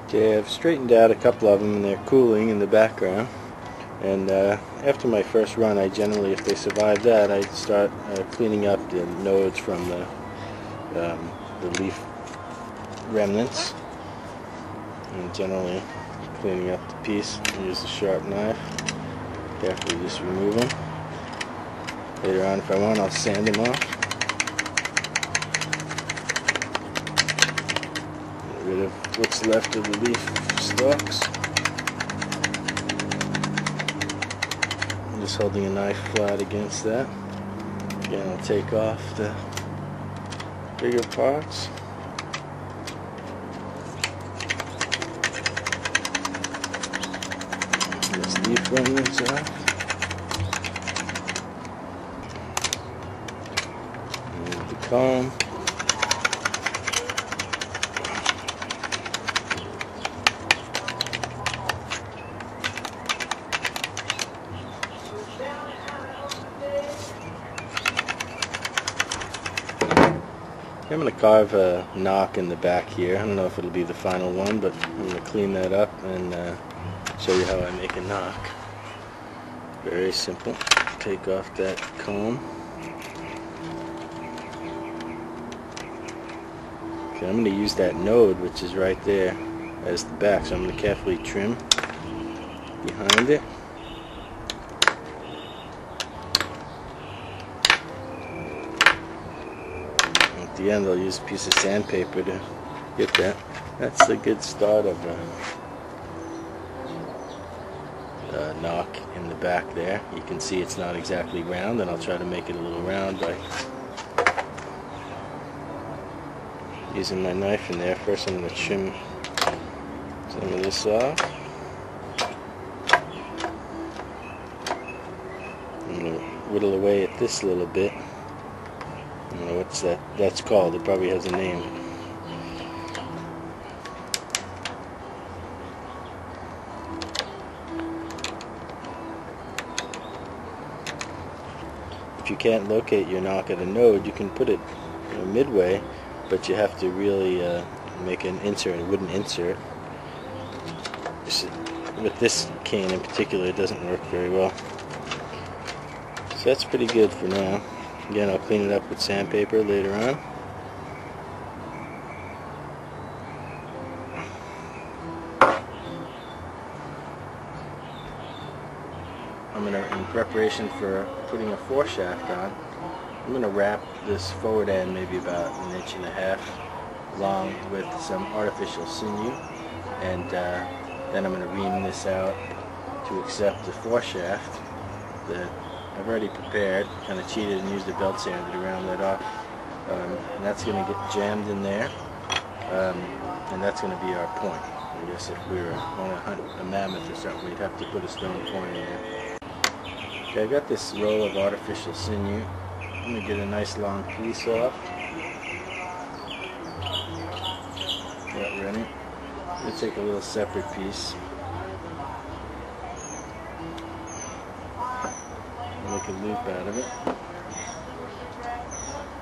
Okay, I've straightened out a couple of them and they're cooling in the background. And after my first run, I generally, if they survive that, I start cleaning up the nodes from the leaf remnants. And generally cleaning up the piece. I use a sharp knife. Carefully just remove them. Later on, if I want, I'll sand them off. Get rid of what's left of the leaf stalks. I'm just holding a knife flat against that. Again, I'll take off the bigger parts. Just leaf remnants off. Remove the comb. I'm going to carve a nock in the back here. I don't know if it'll be the final one, but I'm going to clean that up and show you how I make a nock. Very simple. Take off that comb. Okay, I'm going to use that node, which is right there, as the back. So I'm going to carefully trim behind it. At the end, I'll use a piece of sandpaper to get that. That's a good start of a nock in the back there. You can see it's not exactly round, and I'll try to make it a little round by using my knife in there. First, I'm going to trim some of this off. I'm going to whittle away at this a little bit. I don't know what's that's called. It probably has a name. If you can't locate your nock at a node, you can put it midway, but you have to really make an insert, a wooden insert. With this cane in particular, it doesn't work very well. So that's pretty good for now. Again, I'll clean it up with sandpaper later on. I'm going to, in preparation for putting a foreshaft on, I'm going to wrap this forward end maybe about 1.5 inches long with some artificial sinew, and then I'm going to ream this out to accept the foreshaft that I've already prepared. Kind of cheated and used a belt sander to round that off. And that's going to get jammed in there, and that's going to be our point. I guess if we were going to hunt a mammoth or something, we'd have to put a stone point in there. Okay, I got this roll of artificial sinew. I'm going to get a nice long piece off. Got ready. I'm going to take a little separate piece. Make a loop out of it.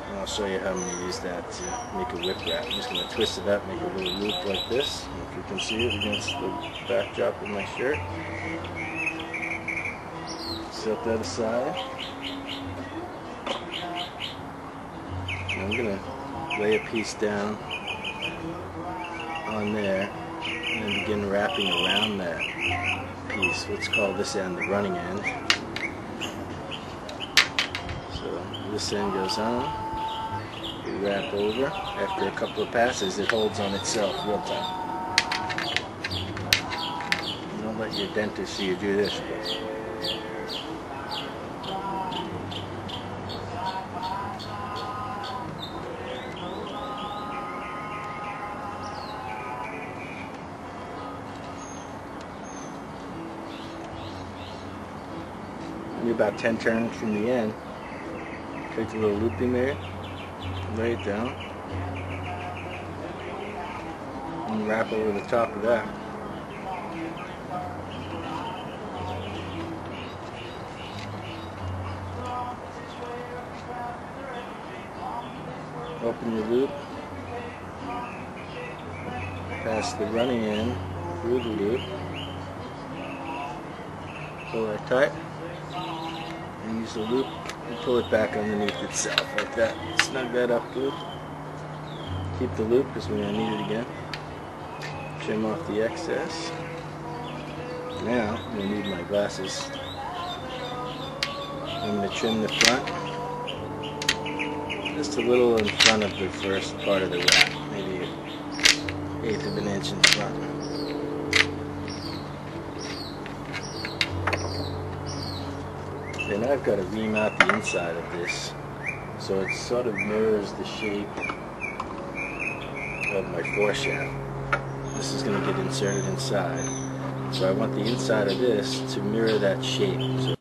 And I'll show you how I'm going to use that to make a whip wrap. I'm just going to twist it up, make a little loop like this. And if you can see it against the backdrop of my shirt. Set that aside. And I'm going to lay a piece down on there and then begin wrapping around that piece. Let's call this end the running end. So this end goes on, we wrap over. After a couple of passes, it holds on itself real tight. Don't let your dentist see you do this. Maybe about 10 turns from the end. Take a little looping there, lay it down, and wrap over the top of that. Open your loop, pass the running end through the loop, pull that tight, and use the loop and pull it back underneath itself like that. Snug that up good. Keep the loop because we're going to need it again. Trim off the excess. Now I'm going to need my glasses. I'm going to trim the front just a little in front of the first part of the wrap, maybe an 1/8 of an inch in front. Then I've got to remount the inside of this so it sort of mirrors the shape of my foreshaft. This is going to get inserted inside, so I want the inside of this to mirror that shape. So